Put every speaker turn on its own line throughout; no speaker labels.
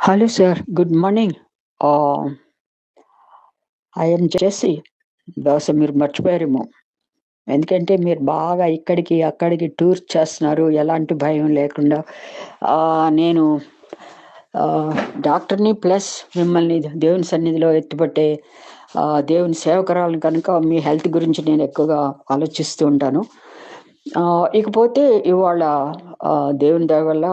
Hello, sir. Good morning. I am Jesse. బహుశా మీరు మర్చిపోయారేమో. ఎందుకంటే మీరు బాగా ఇక్కడికి, అక్కడికి టూర్ చేస్తున్నారు. ఎలాంటి భయం లేకుండా. నేను డాక్టర్‌ని ప్లస్ మిమ్మల్ని దేవుని సన్నిధిలో ఎత్తిపట్టే దేవుని సేవకురాలిని కనుక మీ హెల్త్ గురించి నేను ఎక్కువగా ఆలోచిస్తూ ఉంటాను. ఇకపోతే ఇవాళ దేవుని దయ వల్ల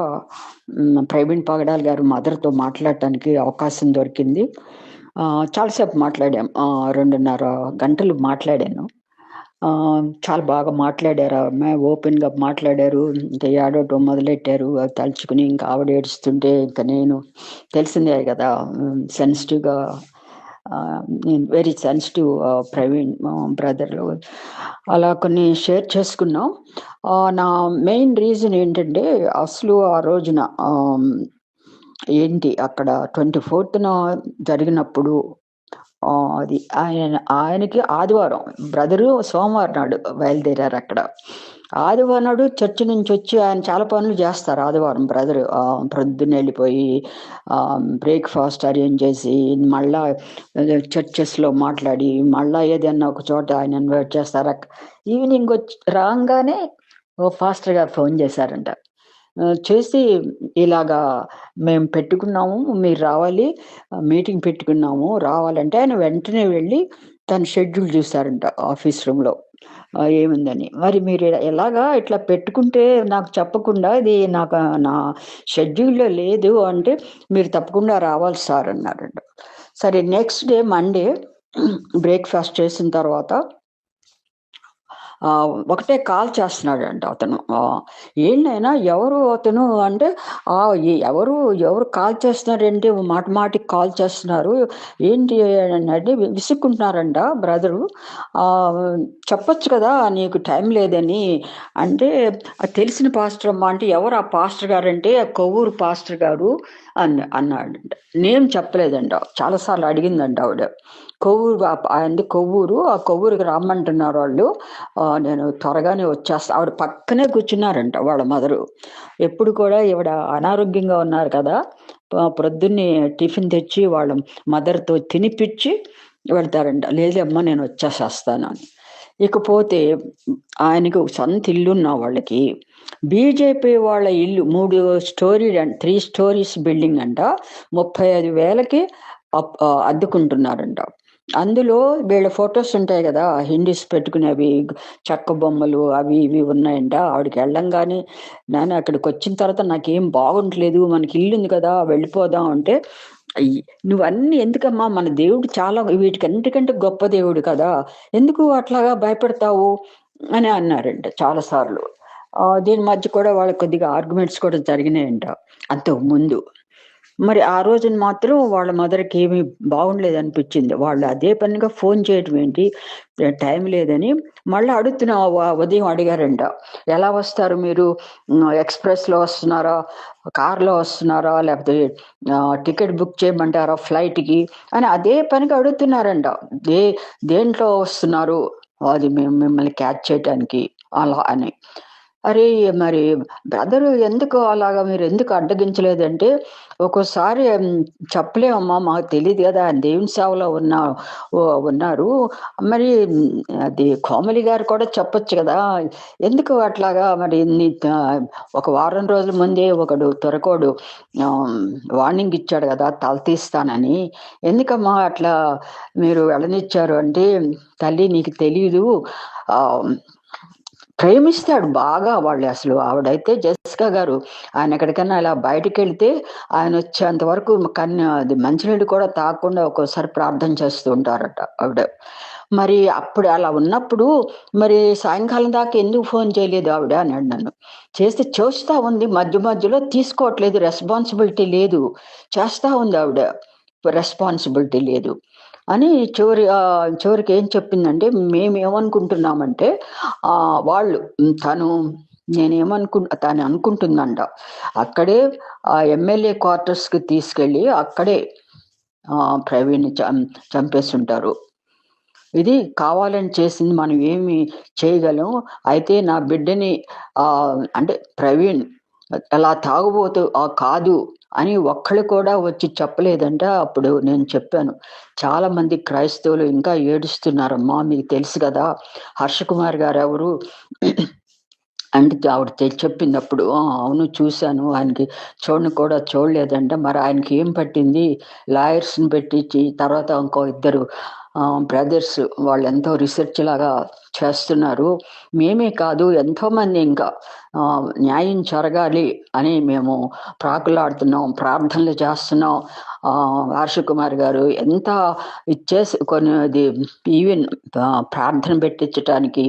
ప్రవీణ్ పగడాల్ గారు మదర్‌తో మాట్లాడటానికి అవకాశం దొరికింది. చాలా సేపు మాట్లాడాం. 2:30 గంటలు మాట్లాడాను. చాలా బాగా మాట్లాడారు ఆమె. ఓపెన్‌గా మాట్లాడారు. ఇంక ఏడవటం మొదలెట్టారు. అది తలుచుకుని ఇంక ఆవిడ ఏడుస్తుంటే ఇంక నేను తెలిసిందే గదా! సెన్సిటివ్‌గా నేను వెరీ సెన్సిటివ్ ప్రవీణ్ బ్రదరు. అలా కొన్ని షేర్ చేసుకున్నాం. నా మెయిన్ రీజన్ ఏంటంటే అసలు ఆ రోజున ఏంటి అక్కడ 24థ్ జరిగినప్పుడు అది ఆయనకి ఆదివారం బ్రదరు సోమవారం నాడు బయలుదేరారక్కడ. ఆదివారం నాడు చర్చి నుంచొచ్చి ఆయన చాలా పనులు జేస్తారు ఆదివారం బ్రదరు. ప్రొద్దున్నే ఎళ్ళిపోయి బ్రేక్‌ఫాస్ట్ అరేంజ్ చేసి, మళ్ళా చర్చెస్‌లో మాట్లాడి, మళ్ళా ఏదన్నా ఒక చోట ఆయన ఇన్వైట్ చేస్తారు. ఈవినింగ్ రాంగానే ఓ పాస్టర్ గారు ఫోను చేశారంట. చేసి ఇలాగా మేము పెట్టుకున్నాము. మీరు రావాలి. మీటింగ్ పెట్టుకున్నాము. రావాలంటే ఆయన వెంటనే వెళ్ళి తన షెడ్యూల్ చూసారంట ఆఫీస్ రూమ్‌లో. ఏముందని. మరి మీరు ఎలాగా ఇట్లా పెట్టుకుంటే నాకు చెప్పకుండా ఇది నా షెడ్యూల్‌లో లేదు అంటే, మీరు తప్పకుండా రావాలి సార్ అన్నారంట. సరే నెక్స్ట్ డే మండే బ్రేక్‌ఫాస్ట్ చేసిన తర్వాత ఒకటే కాల్ చేస్తున్నాడంట అతను. "ఏంటి నాయనా ఎవరు అతను" అంటే, ఎవరు కాల్ చేస్తున్నారేంటి మాటి మాటికి కాల్ చేస్తున్నారు. ఏంటి అంటే విసుక్కుంటున్నారంట బ్రదరు. చెప్పొచ్చు కదా! నీకు టైం లేదని. అంటే తెలిసిన పాస్టర్ అమ్మా అంటే, ఎవరు ఆ పాస్టర్ గారంటే, కొవ్వూరు పాస్టర్ గారు అన్నాడంట. నేమ్ చెప్పలేదంట. చాలా సార్లు అడిగిందంట ఆవిడ. కొవ్వూరు ఆయనది కొవ్వూరు. ఆ కొవ్వూరుకి రమ్మంటున్నారు వాళ్ళు. నేను త్వరగానే వచ్చేస్తా. ఆవిడ పక్కనే కూర్చున్నారంట వాళ్ళ మదరు. ఎప్పుడు కూడా ఈవిడ అనారోగ్యంగా ఉన్నారు కదా! ప్రొద్దున్నే టిఫిన్ తెచ్చి వాళ్ళ మదర్‌తో తినిపిచ్చి వెళ్తారంట. లేదమ్మా నేను వచ్చేసేస్తాను అని. ఇకపోతే ఆయనకి ఒక సొంత ఇల్లున్న వాళ్ళకి. బీజేపీ వాళ్ళ ఇల్లు 3 స్టోరీస్ బిల్డింగ్ అంట. 35,000కి అద్దెకుంటున్నారంట. అందులో వీళ్ళ ఫోటోస్ ఉంటాయి గదా! హిందీస్ పెట్టుకునేవి, చెక్క బొమ్మలు అవి ఇవి ఉన్నాయంట. ఆవిడకి ఎళ్ళంగానే నాన్న అక్కడికొచ్చిన తర్వాత నాకేం బాగుంటలేదు. మనకి ఇల్లుంది కదా! వెళ్ళిపోదాం అంటే, అయ్యి "నువ్వన్నీ ఎందుకమ్మా మన దేవుడు చాలా వీటికన్నిటికంటే గొప్ప దేవుడు కదా! ఎందుకు అట్లాగా భయపడతావు?" అని అన్నారంట చాలా సార్లు. దీని మధ్య కూడా వాళ్ళకి కొద్దిగా ఆర్గ్యుమెంట్స్ కూడా జరిగినాయంట అంతకు ముందు. మరి ఆ రోజున మాత్రం వాళ్ళ మదర్‌కి ఏమి బాగుండలేదనిపించింది. వాళ్ళు అదే పనిగా ఫోను చేయటం ఏంటి, టైం లేదని మళ్ళా ఉదయం అడిగారంట. "ఎలా వస్తారు మీరు? ఎక్స్‌ప్రెస్‌లో వస్తున్నారా? కార్‌లో వస్తున్నారా? లేకపోతే టికెట్ బుక్ చేయమంటారా ఫ్లైట్‌కి?" అని అదే పనిగా అడుగుతున్నారంట. దే దేంట్లో వస్తున్నారు? అది మేము మిమ్మల్ని క్యాచ్ చేయటానికి అలా అని. అరే! మరి బ్రదరు ఎందుకు అలాగా మీరెందుకు అడ్డగించలేదంటే, ఒక్కోసారి చెప్పలేమమ్మా మాకు తెలీదు గదా! ఆయన దేవుని సేవలో ఉన్నారు. మరి అది కోమలి గారు కూడా చెప్పొచ్చు గదా! ఎందుకు అట్లాగా మరి ఒక వారం రోజుల ముందే ఒకడు తొరకోడు ఆహ్, వార్నింగ్ ఇచ్చాడు గదా! తల తీస్తానని. ఎందుకమ్మా అట్లా మీరు వెళ్ళనిచ్చారు అంటే, తల్లి నీకు తెలీదు. ఆహ్ ప్రేమిస్తాడు బాగా వాళ్ళసలు. ఆవిడైతే జెసికా గారు ఆయనెక్కడికన్నా ఇలా బయటికెళ్తే ఆయనొచ్చేంత వరకు అది మంచినీళ్ళు కూడా తాగకుండా ఒక్కోసారి ప్రార్థన చేస్తూ ఉంటారట ఆవిడ. మరి అప్పుడు అలా ఉన్నప్పుడు మరి సాయంకాలం దాకా ఎందుకు ఫోను చేయలేదు ఆవిడ అన్నాడు నన్ను. చేస్తా ఉంది. మధ్య మధ్యలో తీసుకోవట్లేదు. రెస్పాన్సిబిలిటీ లేదు. చేస్తా ఉంది ఆవిడ. రెస్పాన్సిబిలిటీ లేదు. అని చివరికి ఏం చెప్పిందంటే మేమేమనుకుంటున్నామంటే వాళ్ళు తను అనుకుంటుందంట. అక్కడే ఎమ్మెల్యే క్వార్టర్స్‌కి తీసుకెళ్ళి అక్కడే ప్రవీణ్‌ని చంపేసుంటారు. ఇది కావాలని చేసింది మనం ఏమి చేయగలం. అయితే నా బిడ్డని అంటే ప్రవీణ్ అలా తాగుబోతు కాదు అని ఒక్కళ్ళు కూడా వచ్చి చెప్పలేదంట. అప్పుడు నేను చెప్పాను, "చాలా మంది క్రైస్తవులు ఇంకా ఏడుస్తున్నారమ్మా. మీకు తెలుసు కదా! హర్ష కుమార్ గారెవరు?" అంటే ఆవిడ చెప్పిందప్పుడు. "ఆ! అవును చూశాను. ఆయనకి చూడను కూడా చూడలేదంట. మరి ఆయనకి ఏం పట్టింది? లాయర్స్‌ని పెట్టించి తర్వాత ఇంకో ఇద్దరు బ్రదర్స్ వాళ్ళెంతో రిసర్చ్ లాగా చేస్తున్నారు. మేమే కాదు ఎంతోమంది ఇంకా న్యాయం జరగాలి అని మేము ప్రాకులాడుతున్నాం. ప్రార్థనలు చేస్తున్నాం. హర్ష కుమార్ గారు ఎంత ఇచ్చేసి అది ఈవెన్ ప్రార్థన పెట్టించటానికి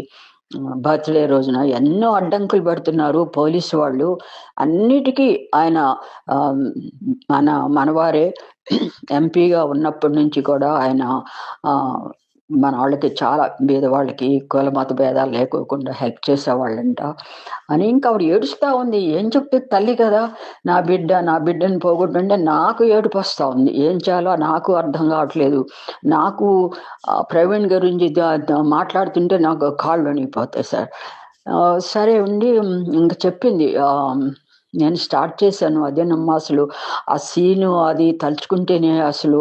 బర్త్‌డే రోజున ఎన్నో అడ్డంకులు పెడుతున్నారు పోలీసు వాళ్ళు. అన్నిటికీ ఆయన ఆహ్, మన మనవారే ఎంపీగా ఉన్నప్పటి నుంచి కూడా ఆయన ఆహ్, మనోళ్ళకి చాలా బీదవాళ్ళకి కుల మత భేదాలు లేకోకుండా హెల్ప్ చేసేవాళ్ళంట. అని ఇంకా ఆవిడ ఏడుస్తా ఉంది. ఏం చెప్తది తల్లి కదా! నా బిడ్డని పోగొట్టుంటే నాకు ఏడుపొస్తా ఉంది. ఏం చేయాలో నాకు అర్థం కావట్లేదు. నాకు ప్రవీణ్ గురించి మాట్లాడుతుంటే నాకు కాళ్ళు వణికిపోతాయి సార్. సరే ఉండి ఇంక చెప్పింది. నేను స్టార్ట్ చేశాను. అదేనమ్మా అసలు ఆ సీను అది తలుచుకుంటేనే అసలు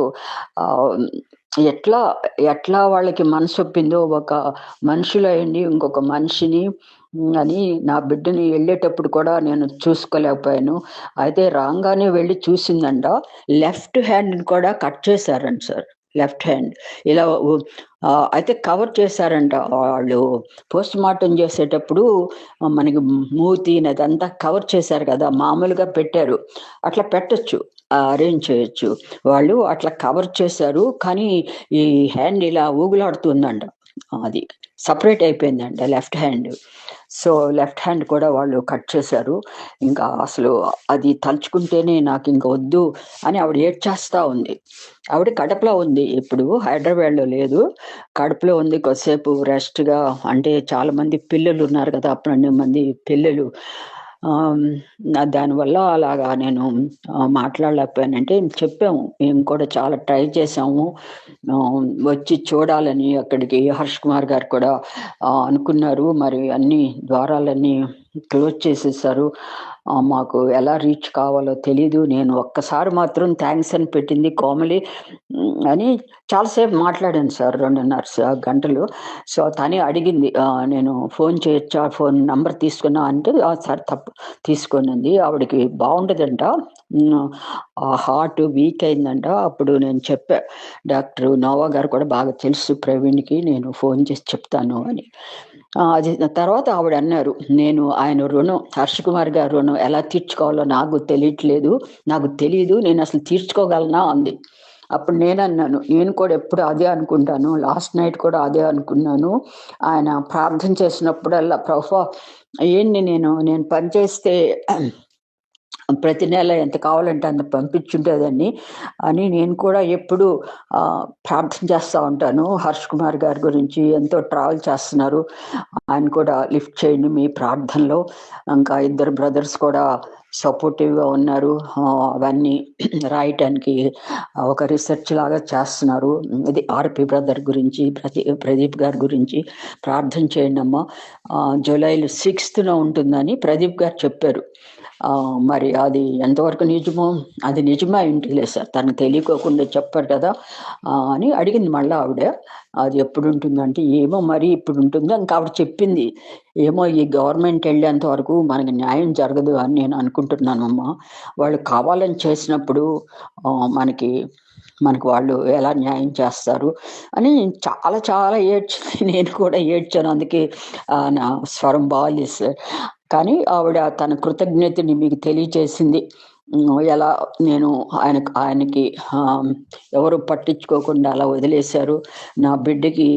ఆహ్, ఎట్లా ఎట్లా వాళ్ళకి మనసొప్పిందో ఒక మనుషులయ్యుండి ఇంకొక మనిషిని అని నా బిడ్డని ఎళ్ళేటప్పుడు కూడా నేను చూసుకోలేకపోయాను. అయితే రాంగానే వెళ్లి చూసిందంట. లెఫ్ట్ హ్యాండ్‌ని కూడా కట్ చేశారంట సార్. Left hand. ఇలా అయితే కవర్ చేశారంట. వాళ్ళు పోస్ట్‌మార్టం చేసేటప్పుడు మనకి మూతిని అదంతా కవర్ చేశారు కదా! మామూలుగా పెట్టారు. అట్లా పెట్టొచ్చు. అరేంజ్ చేయొచ్చు. వాళ్ళు అట్లా కవర్ చేశారు. కానీ ఈ హ్యాండ్ ఇలా ఊగులాడుతుందంట. అది సెపరేట్ అయిపోయిందంట left hand. So, left hand కూడా వాళ్ళు కట్ చేశారు. ఇంకా అసలు అది తలుచుకుంటేనే నాకింక వద్దు అని ఆవిడ ఏడ్చేస్తా ఉంది. ఆవిడ కడపలో ఉంది. ఇప్పుడు హైదరాబాద్‌లో లేదు. కడపలో ఉంది. కొద్దిసేపు రెస్ట్‌గా అంటే చాలామంది పిల్లలున్నారు కదా! 12 మంది పిల్లలు. ఆహ్, దానివల్ల అలాగా నేను మాట్లాడలేకపోయానంటే చెప్పాము. మేము కూడా చాలా ట్రై చేసాము. వచ్చి చూడాలని అక్కడికి హర్ష్ కుమార్ గారు కూడా అనుకున్నారు. మరి అన్ని ద్వారాలన్నీ క్లోజ్ చేసేసారు. మాకు ఎలా రీచ్ కావాలో తెలీదు. నేను ఒక్కసారి మాత్రం థాంక్స్ అని పెట్టింది కోమలి. అని చాలా సేపు మాట్లాడాను సార్. 2:30 గంటలు. సో, తనే అడిగింది. నేను ఫోన్ చేయొచ్చా? ఫోన్ నంబర్ తీసుకున్నా అంటే, సరే తీసుకోనంది. ఆవిడకి బావుండదంట. హ్మ్. హార్ట్ వీక్ అయిందంట. అప్పుడు నేను చెప్పా. డాక్టర్ నోవా గారు కూడా బాగా తెలుసు ప్రవీణ్‌కి. నేను ఫోన్ చేసి చెప్తాను అని. అది తర్వాత ఆవిడన్నారు, "నేను ఆయన రుణం హర్ష్ కుమార్ గారి రుణం ఎలా తీర్చుకోవాలో నాకు తెలియట్లేదు. నాకు తెలీదు. నేనసలు తీర్చుకోగలనా?" అంది. అప్పుడు నేనన్నాను, "నేను కూడా ఎప్పుడు అదే అనుకుంటాను. లాస్ట్ నైట్ కూడా అదే అనుకున్నాను. ఆయన ప్రార్థన చేసినప్పుడల్లా ప్రభువా నేను పని చేస్తే ప్రతి నెల ఎంత కావాలంటే అంత పంపించుండేదాన్ని" అని నేను కూడా ఎప్పుడూ ప్రార్థన చేస్తా ఉంటాను. హర్ష్ కుమార్ గారి గురించి ఎంతో ట్రావెల్ చేస్తున్నారు. ఆయన కూడా లిఫ్ట్ చేయండి మీ ప్రార్థనలో. ఇంకా ఇద్దరు బ్రదర్స్ కూడా సపోర్టివ్‌గా ఉన్నారు. అవన్నీ రాయటానికి ఒక రిసర్చ్ లాగా చేస్తున్నారు. ఇది ఆర్‌పి బ్రదర్ గురించి, ప్రదీప్ గారి గురించి ప్రార్థన చేయండమ్మా. జూలైలో 6థ్‌న ఉంటుందని ప్రదీప్ గారు చెప్పారు. మరి అది ఎంతవరకు నిజమో, అది నిజమే అయుంటదిలే సార్. తనకు తెలియకోకుండా చెప్పారు కదా! అని అడిగింది మళ్ళా ఆవిడ. అది ఎప్పుడుంటుందంటే, ఏమో మరి ఇప్పుడుంటుందా? ఇంకా ఆవిడ చెప్పింది. "ఏమో ఈ గవర్నమెంట్ ఎళ్ళేంత వరకు మనకి న్యాయం జరగదు అని నేను అనుకుంటున్నానమ్మా. వాళ్ళు కావాలని చేసినప్పుడు మనకి వాళ్ళు ఎలా న్యాయం చేస్తారు" అని చాలా చాలా నేను కూడా ఏడ్చాను. అందుకే నా స్వరం బాలేదు సార్. కానీ ఆవిడ తన కృతజ్ఞతని మీకు తెలియచేసింది. ఎలా నేను ఆయనకి ఎవరు పట్టించుకోకుండా అలా వదిలేశారు. నా బిడ్డకి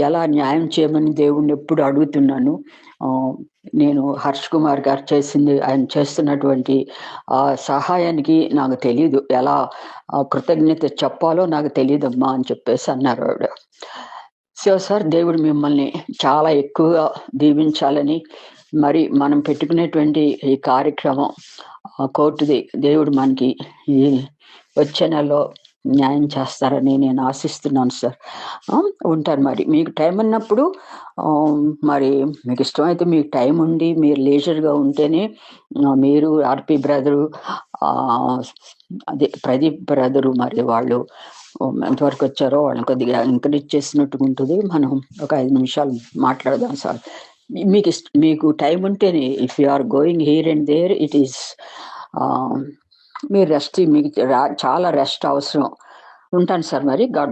ఎలా న్యాయం చేయమని దేవుడిని ఎప్పుడు అడుగుతున్నాను. ఆహ్, నేను హర్ష్ కుమార్ గారు ఆయన చేస్తున్నటువంటి సహాయానికి నాకు తెలీదు. ఎలా కృతజ్ఞత చెప్పాలో నాకు తెలీదమ్మా అని చెప్పేసి అన్నారు ఆవిడ. సో, సార్ దేవుడు మిమ్మల్ని చాలా ఎక్కువగా దీవించాలని, మరి మనం పెట్టుకునేటువంటి ఈ కార్యక్రమం కోర్ట్‌ది దేవుడు మనకి ఈ వచ్చే నెలలో న్యాయం చేస్తారని నేను ఆశిస్తున్నాను సార్. ఆ! ఉంటాను మరి. మీకు టైం ఉన్నప్పుడు మరి మీకిష్టమైతే మీకు టైం ఉండి మీరు లీజర్‌గా ఉంటేనే మీరు ఆర్‌పి బ్రదరు ఆహ్, అదే ప్రదీప్ బ్రదరు మరి వాళ్ళు ఎంతవరకొచ్చారో వాళ్ళని కొద్దిగా ఎంకరేజ్ చేసినట్టుగా ఉంటది. మనం ఒక 5 నిమిషాలు మాట్లాడదాం సార్. మీకు టైం ఉంటేనే if you are going here and there it is ah, మీరు రెస్ట్ మీకు చాలా రెస్ట్ అవసరం. ఉంటాను సార్ మరి. గాడ్